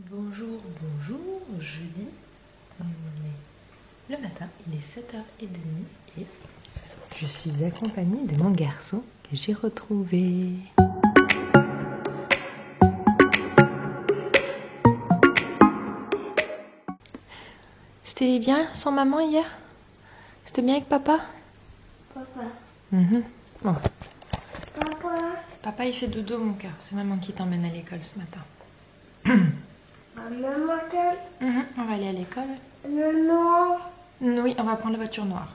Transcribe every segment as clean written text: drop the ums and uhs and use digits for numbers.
Bonjour, jeudi, on est le matin, il est 7h30 et je suis accompagnée de mon garçon que j'ai retrouvé. C'était bien sans maman hier? C'était bien avec papa? Papa. Bon. Papa. Papa il fait dodo mon cœur, c'est maman qui t'emmène à l'école ce matin. Maman, On va aller à l'école. le noir. Oui, on va prendre la voiture noire.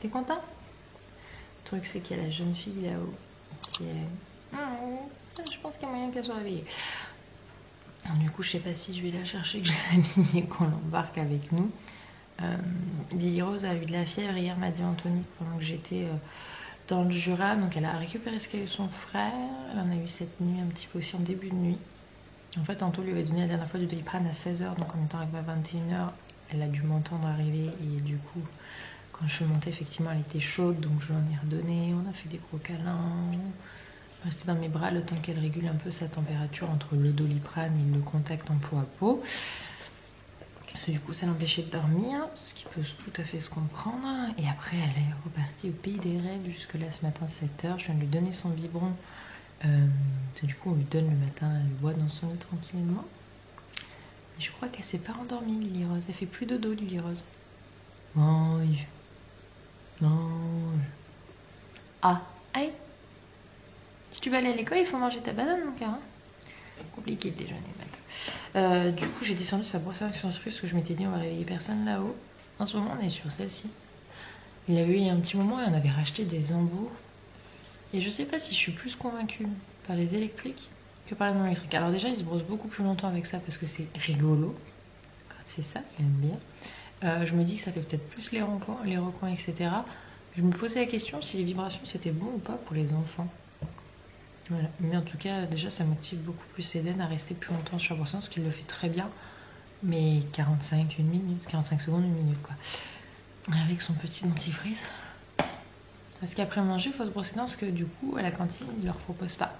T'es content? Le truc c'est qu'il y a la jeune fille là-haut qui est... Je pense qu'il y a moyen qu'elle soit réveillée. Alors, du coup je sais pas si je vais la chercher, que je l'ai mis et qu'on l'embarque avec nous. Lily Rose a eu de la fièvre hier, m'a dit Anthony, pendant que j'étais dans le Jura. Donc elle a récupéré ce qu'a eu son frère. Elle en a eu cette nuit un petit peu aussi en début de nuit. En fait Anto lui avait donné la dernière fois du Doliprane à 16h, donc en étant arrivée à 21h, elle a dû m'entendre arriver et du coup quand je suis montée effectivement elle était chaude, donc je lui en ai redonné, on a fait des gros câlins, rester dans mes bras le temps qu'elle régule un peu sa température entre le Doliprane et le contact en peau à peau. Du coup ça l'empêchait de dormir, ce qui peut tout à fait se comprendre. Et après elle est repartie au pays des rêves jusque là ce matin 7h. Je viens de lui donner son biberon. Du coup on lui donne le matin, elle le boit dans son lit tranquillement. Et je crois qu'elle s'est pas endormie Lily Rose. Elle fait plus dodo Lily Rose. Mange. Mange. Ah, allez. Si tu veux aller à l'école il faut manger ta banane mon cœur. Hein, compliqué le déjeuner le matin. Du coup j'ai descendu sa brosse à dents sur parce que je m'étais dit on va réveiller personne là-haut. En ce moment on est sur celle-ci. Il y avait eu un petit moment et on avait racheté des embours. Et je sais pas si je suis plus convaincue par les électriques que par les non électriques. Alors déjà ils se brossent beaucoup plus longtemps avec ça parce que c'est rigolo. C'est ça, il aime bien. Je me dis que ça fait peut-être plus les recoins, etc. Je me posais la question si les vibrations c'était bon ou pas pour les enfants. Voilà. Mais en tout cas déjà ça motive beaucoup plus Eden à rester plus longtemps sur brosse à dents, ce qu'il le fait très bien. Mais 45 secondes, une minute quoi. Avec son petit dentifrice. Parce qu'après manger, il faut se brosser les dents parce que du coup, à la cantine, ils ne leur proposent pas.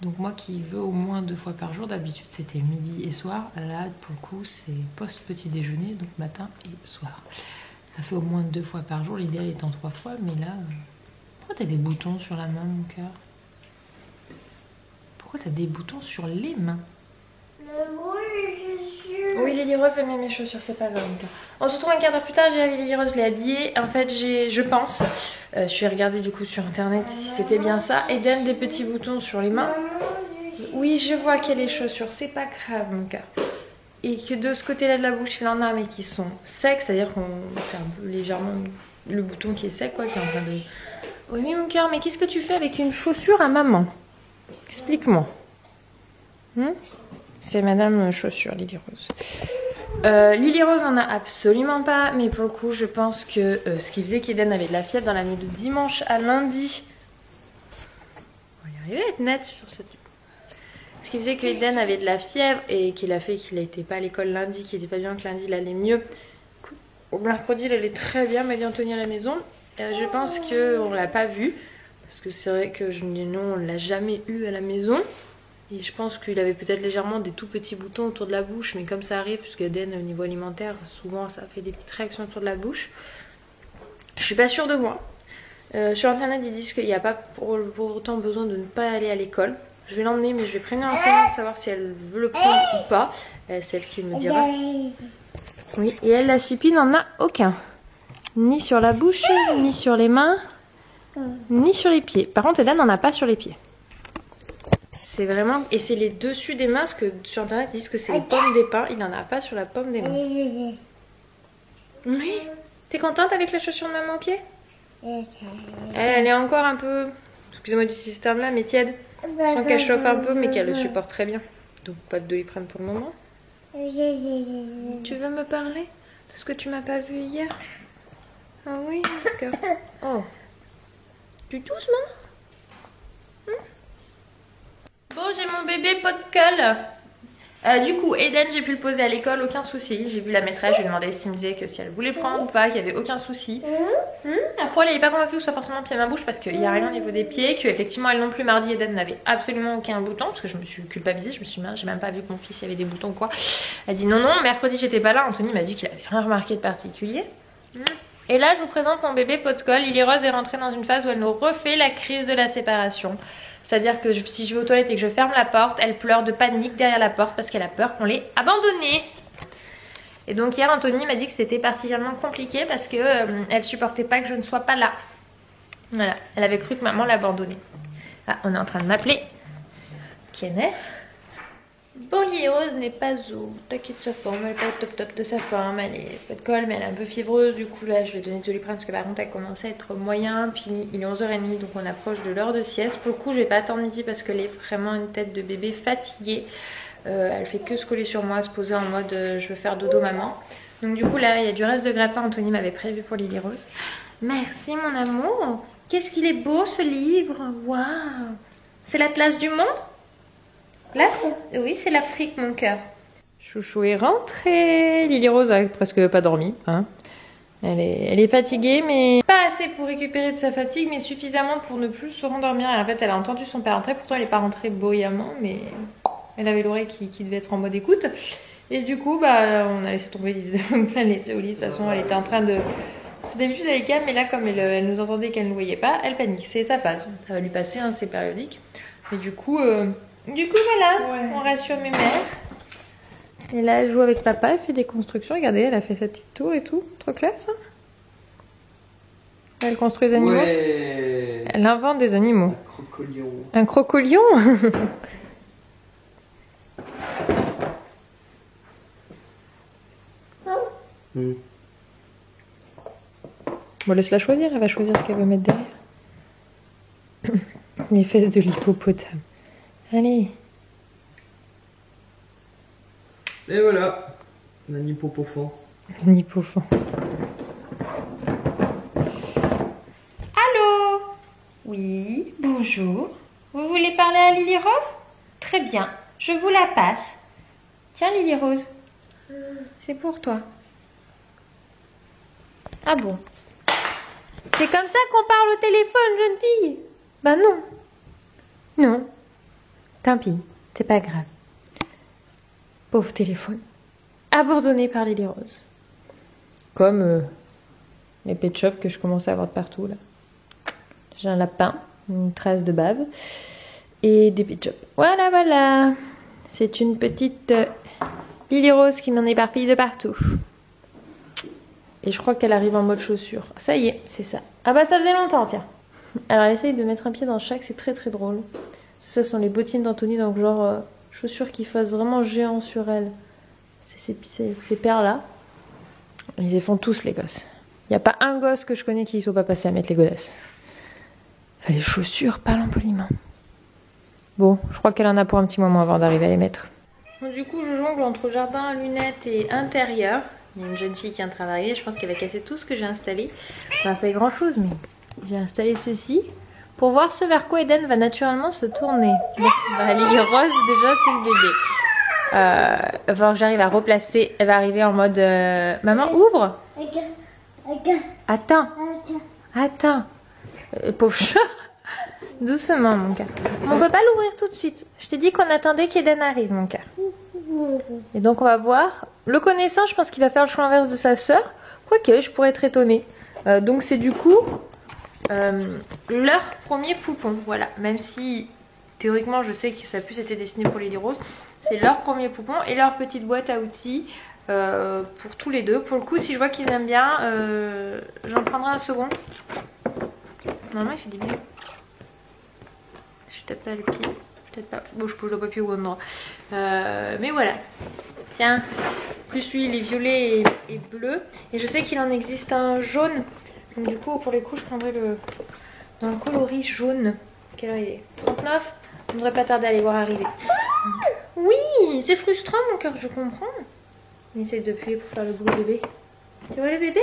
Donc moi qui veux au moins 2 fois par jour, d'habitude c'était midi et soir. Là, pour le coup, c'est post-petit déjeuner, donc matin et soir. Ça fait au moins 2 fois par jour, l'idéal étant 3 fois, mais là... Pourquoi t'as des boutons sur la main, mon cœur? Pourquoi t'as des boutons sur les mains? Oui, Lily Rose a mis mes chaussures, c'est pas grave. On se retrouve un quart d'heure plus tard, Lily Rose l'ai habillée. En fait, je pense, je suis regardée du coup sur internet si c'était bien ça. Eden, des petits boutons sur les mains. Oui, je vois qu'il y a les chaussures, c'est pas grave mon cœur. Et que de ce côté-là de la bouche, il en a, mais qui sont secs, c'est-à-dire qu'on fait un peu légèrement le bouton qui est sec, quoi, qui est en train de... Oui, mais mon cœur, mais qu'est-ce que tu fais avec une chaussure à maman? Explique-moi. C'est Madame Chaussure, Lily Rose. Lily Rose n'en a absolument pas, mais pour le coup, je pense que ce qui faisait qu'Eden avait de la fièvre dans la nuit de dimanche à lundi. On va y arriver à être net sur ce truc. Ce qui faisait qu'Eden avait de la fièvre et qu'il a fait qu'il n'était pas à l'école lundi, qu'il n'était pas bien, que lundi il allait mieux. Au mercredi, il allait très bien, m'a dit Anthony à la maison. Je pense qu'on ne l'a pas vu, parce que c'est vrai que non, on ne l'a jamais eu à la maison. Et je pense qu'il avait peut-être légèrement des tout petits boutons autour de la bouche, mais comme ça arrive, puisque Eden au niveau alimentaire, souvent ça fait des petites réactions autour de la bouche. Je suis pas sûre de moi. Sur internet ils disent qu'il n'y a pas pour autant besoin de ne pas aller à l'école. Je vais l'emmener, mais je vais prévenir l'enseignante de savoir si elle veut le prendre ou pas. C'est elle qui me dira. Oui, et elle, la chipie, n'en a aucun. Ni sur la bouche, ni sur les mains, ni sur les pieds. Par contre, Eden n'en a pas sur les pieds. C'est vraiment... Et c'est les dessus des mains, parce que sur internet ils disent que c'est les pommes des pains. Il n'en a pas sur la pomme des mains. Oui. T'es contente avec la chaussure de maman au pied? Elle est encore un peu... Excusez-moi du système là, mais tiède. Je sens qu'elle chauffe un peu, mais qu'elle le supporte très bien. Donc pas de Doliprane pour le moment. Tu veux me parler de ce que tu m'as pas vu hier? Ah oui, d'accord. Oh. Tu tousses maintenant? Bon, j'ai mon bébé pot de colle. Du coup, Eden, j'ai pu le poser à l'école, aucun souci. J'ai vu la maîtresse, je lui ai demandé si elle me disait que si elle voulait prendre ou pas, qu'il n'y avait aucun souci. Après, elle n'est pas convaincue que ce soit forcément pied main bouche parce qu'il n'y a rien au niveau des pieds. Qu'effectivement, elle non plus, mardi, Eden n'avait absolument aucun bouton parce que je me suis culpabilisée. Je me suis dit, j'ai même pas vu que mon fils y avait des boutons ou quoi. Elle dit non, non. Mercredi, j'étais pas là. Anthony m'a dit qu'il avait rien remarqué de particulier. Et là, je vous présente mon bébé pot de colle. Lily Rose est rentrée dans une phase où elle nous refait la crise de la séparation. C'est-à-dire que si je vais aux toilettes et que je ferme la porte, elle pleure de panique derrière la porte parce qu'elle a peur qu'on l'ait abandonnée. Et donc hier, Anthony m'a dit que c'était particulièrement compliqué parce que elle supportait pas que je ne sois pas là. Voilà, elle avait cru que maman l'abandonnait. Ah, on est en train de m'appeler Kenneth. Bon, Lily Rose n'est pas au taquet de sa forme, elle n'est pas au top de sa forme, elle est pas de colle mais elle est un peu fiévreuse, du coup là je vais donner de Doliprane parce que par contre elle commence à être moyen, puis il est 11h30 donc on approche de l'heure de sieste. Pour le coup je vais pas attendre midi parce qu'elle est vraiment une tête de bébé fatiguée, elle fait que se coller sur moi, se poser en mode je veux faire dodo maman. Donc du coup là il y a du reste de gratin, Anthony m'avait prévu pour Lily Rose. Merci mon amour, qu'est-ce qu'il est beau ce livre, waouh. C'est l'Atlas du monde? Là, oui, c'est l'Afrique, mon cœur. Chouchou est rentrée. Lily Rose a presque pas dormi. Hein. Elle est fatiguée, mais pas assez pour récupérer de sa fatigue, mais suffisamment pour ne plus se rendormir. En fait, elle a entendu son père rentrer. Pourtant, elle n'est pas rentrée bruyamment, mais elle avait l'oreille qui devait être en mode écoute. Et du coup, bah, on a laissé tomber l'idée de la laisser au lit. De toute façon, elle était en train de... D'habitude, elle est calme, mais là, comme elle nous entendait qu'elle ne nous voyait pas, elle panique. C'est sa phase. Ça va lui passer, hein, c'est périodique. Mais du coup... voilà, ouais. On rassure mes mères. Et là, elle joue avec papa, elle fait des constructions. Regardez, elle a fait sa petite tour et tout. Trop classe, hein. Elle construit des animaux. Ouais. Elle invente des animaux. Un crocolion. Un crocolion. Bon, laisse-la choisir. Elle va choisir ce qu'elle veut mettre derrière. Les fesses de l'hippopotame. Allez. Et voilà, un hippopofan. Un hippofan. Allô? Oui, bonjour. Vous voulez parler à Lily Rose? Très bien, je vous la passe. Tiens Lily Rose, c'est pour toi. Ah bon? C'est comme ça qu'on parle au téléphone, jeune fille? Bah non. Non. Tant pis, c'est pas grave. Pauvre téléphone. Abandonné par Lily Rose. Comme les pet shops que je commence à avoir de partout là. J'ai un lapin, une trace de bave et des pet shops. Voilà, voilà. C'est une petite Lily Rose qui m'en éparpille de partout. Et je crois qu'elle arrive en mode chaussure. Ça y est, c'est ça. Ah bah ça faisait longtemps, tiens. Alors elle essaye de mettre un pied dans chaque, c'est très très drôle. Ça sont les bottines d'Anthony, donc genre chaussures qui fassent vraiment géant sur elle. C'est ces paires-là. Ils les font tous les gosses. Il n'y a pas un gosse que je connais qui ne soit pas passé à mettre les godasses. Enfin, les chaussures, parlons poliment. Bon, je crois qu'elle en a pour un petit moment avant d'arriver à les mettre. Bon, du coup, je jongle entre jardin, lunettes et intérieur. Il y a une jeune fille qui vient de travailler. Je pense qu'elle va casser tout ce que j'ai installé. Enfin, c'est grand chose, mais j'ai installé ceci. Pour voir ce vers quoi Eden va naturellement se tourner. Bon, bah, Lily Rose, déjà, c'est le bébé. Il va falloir que j'arrive à replacer. Elle va arriver en mode... Maman, ouvre. Attends. Attends. Pauvre chat. Doucement, mon cœur. On ne peut pas l'ouvrir tout de suite. Je t'ai dit qu'on attendait qu'Eden arrive, mon cœur. Et donc, on va voir. Le connaissant, je pense qu'il va faire le choix inverse de sa sœur. Quoique, je pourrais être étonnée. Donc, c'est du coup... leur premier poupon, voilà, même si théoriquement je sais que ça a plus été destiné pour Lily Rose, c'est leur premier poupon et leur petite boîte à outils pour tous les deux. Pour le coup, si je vois qu'ils aiment bien, j'en prendrai un second. Normalement il fait des bisous. Je tape pas le pied, peut-être pas, bon je pose le papier au endroit, mais voilà. Tiens, plus lui il est violet et bleu, et je sais qu'il en existe un jaune. Donc du coup, pour les coups, je prendrai dans le coloris jaune. Quelle heure il est? 39. On ne devrait pas tarder à les voir arriver. Oui, c'est frustrant mon cœur, je comprends. On essaie de appuyer pour faire le boulot bébé. Tu vois le bébé?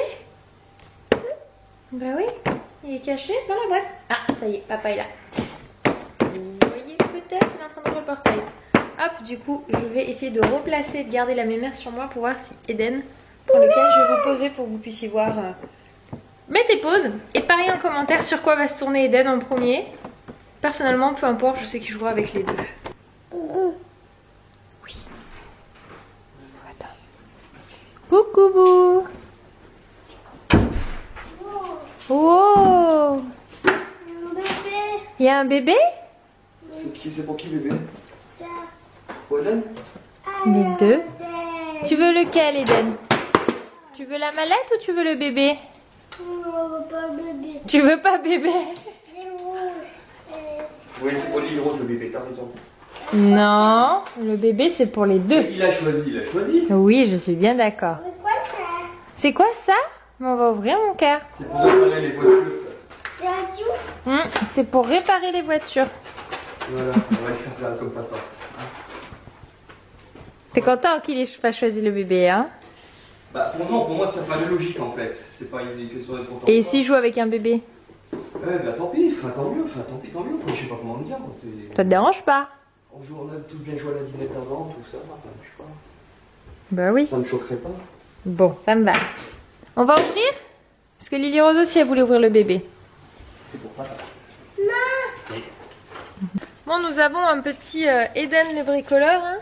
Bah oui, il est caché dans la boîte. Ah, ça y est, papa est là. Vous voyez peut-être, il est en train d'ouvrir le portail. hop, du coup, je vais essayer de replacer, de garder la mémère sur moi pour voir si Eden prend lequel. Je vais vous poser pour que vous puissiez voir. Mettez pause et parlez en commentaire sur quoi va se tourner Eden en premier. Personnellement, peu importe, je sais qu'il jouera avec les deux. Oui. Attends. Coucou vous. Oh. Il y a un bébé? C'est pour qui bébé? Pour Eden? Les deux. Tu veux lequel, Eden? Tu veux la mallette ou tu veux le bébé? Tu veux pas bébé? Oui, c'est pour Lily Rose le bébé, t'as raison. Non, le bébé c'est pour les deux. Il a choisi. Oui, je suis bien d'accord. C'est quoi ça? On va ouvrir mon cœur. C'est pour réparer les voitures, ça. C'est pour réparer les voitures. Voilà, on va le faire là comme papa. T'es content qu'il ait pas choisi le bébé, hein? Bah pour moi ça n'a pas de logique en fait. C'est pas une question d'être content. Et s'il joue avec un bébé? Bah tant pis, tant mieux, tant mieux. Je sais pas comment le dire. Ça te dérange pas? On a tous bien joué à la dinette avant, tout ça, je sais pas. Bah oui. Ça me choquerait pas. Bon, ça me va. On va ouvrir? Parce que Lily Rose aussi elle voulait ouvrir le bébé. C'est pour papa. Bon, nous avons un petit Eden le bricoleur. Hein.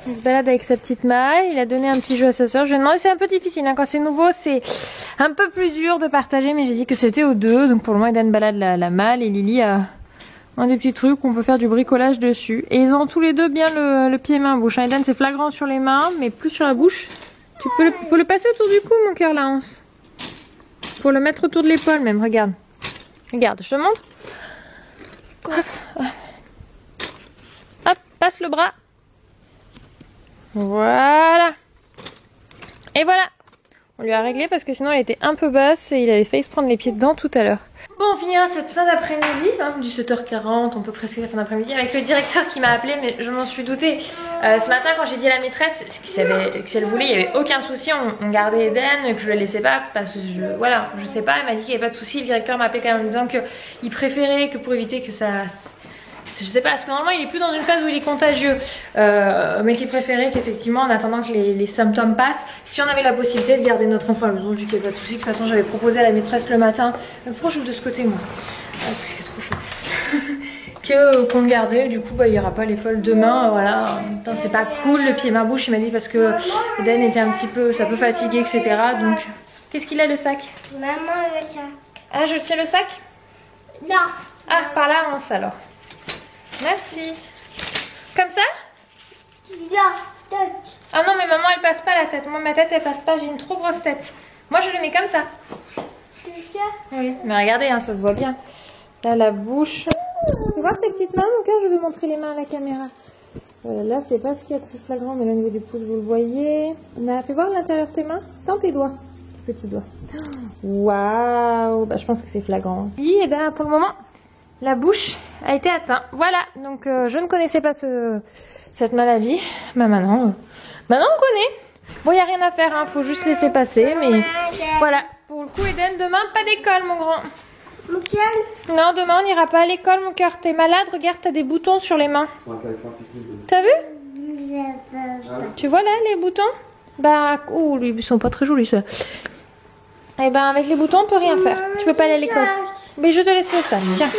Il se balade avec sa petite maille. Il a donné un petit jeu à sa soeur. Je lui ai demandé, c'est un peu difficile. Hein. Quand c'est nouveau, c'est un peu plus dur de partager. Mais j'ai dit que c'était aux deux. Donc pour le moment, Eden balade la malle. Et Lily a un des petits trucs où on peut faire du bricolage dessus. Et ils ont tous les deux bien le pied main bouche. Eden, c'est flagrant sur les mains, mais plus sur la bouche. Faut le passer autour du cou, mon cœur, là, Hans. Faut le mettre autour de l'épaule, même. Regarde. Regarde, je te montre. Hop, passe le bras. Voilà. Et voilà. On lui a réglé parce que sinon elle était un peu basse et il avait failli se prendre les pieds dedans tout à l'heure. Bon, on finira cette fin d'après-midi, hein, 17h40, on peut presque la fin d'après-midi, avec le directeur qui m'a appelé, mais je m'en suis doutée. Ce matin, quand j'ai dit à la maîtresse que si elle voulait, il n'y avait aucun souci, on gardait Eden, que je le laissais pas, parce que je sais pas, elle m'a dit qu'il n'y avait pas de souci. Le directeur m'a appelé quand même en me disant qu'il préférait que pour éviter que ça... Je sais pas, parce que normalement il est plus dans une phase où il est contagieux, mais qu'il préférait qu'effectivement en attendant que les symptômes passent, si on avait la possibilité de garder notre enfant à la maison, je dis qu'il n'y avait pas de souci. De toute façon j'avais proposé à la maîtresse le matin, mais pourquoi je joue de ce côté moi? Parce qu'il fait trop chaud. Qu'on le gardait, du coup bah, il n'y aura pas à l'école demain, voilà. C'est pas cool le pied main bouche, il m'a dit, parce que Eden était un petit peu, ça peut fatiguer, etc. Donc qu'est-ce qu'il a le sac? Maman, le sac. Ah, je tiens le sac? Non. Ah, par là, Hans alors. Merci. Comme ça? Non, Ah non, mais maman elle passe pas la tête. Moi ma tête elle passe pas, j'ai une trop grosse tête. Moi je le mets comme ça. Oui, mais regardez, hein, ça se voit bien. Là la bouche. Tu peux voir tes petites mains, mon cœur? Je vais montrer les mains à la caméra. Là c'est pas ce qu'il y a de plus flagrant, mais là au niveau du pouce vous le voyez. Fais voir l'intérieur de tes mains. Tends tes doigts. Tes petits doigts. Waouh, bah je pense que c'est flagrant. Et ben pour le moment, la bouche a été atteinte. Voilà, donc je ne connaissais pas cette maladie. Bah maintenant on connaît. Bon, il n'y a rien à faire, hein, faut juste laisser passer. Mais voilà, pour le coup Eden, demain pas d'école mon grand. Non, demain on n'ira pas à l'école mon cœur. T'es malade, regarde, t'as des boutons sur les mains. T'as vu? Tu vois là les boutons? Bah, oh, ils sont pas très jolis ceux-là. Et ben avec les boutons on peut rien faire. Tu peux pas aller à l'école. Mais je te laisse faire ça, tiens.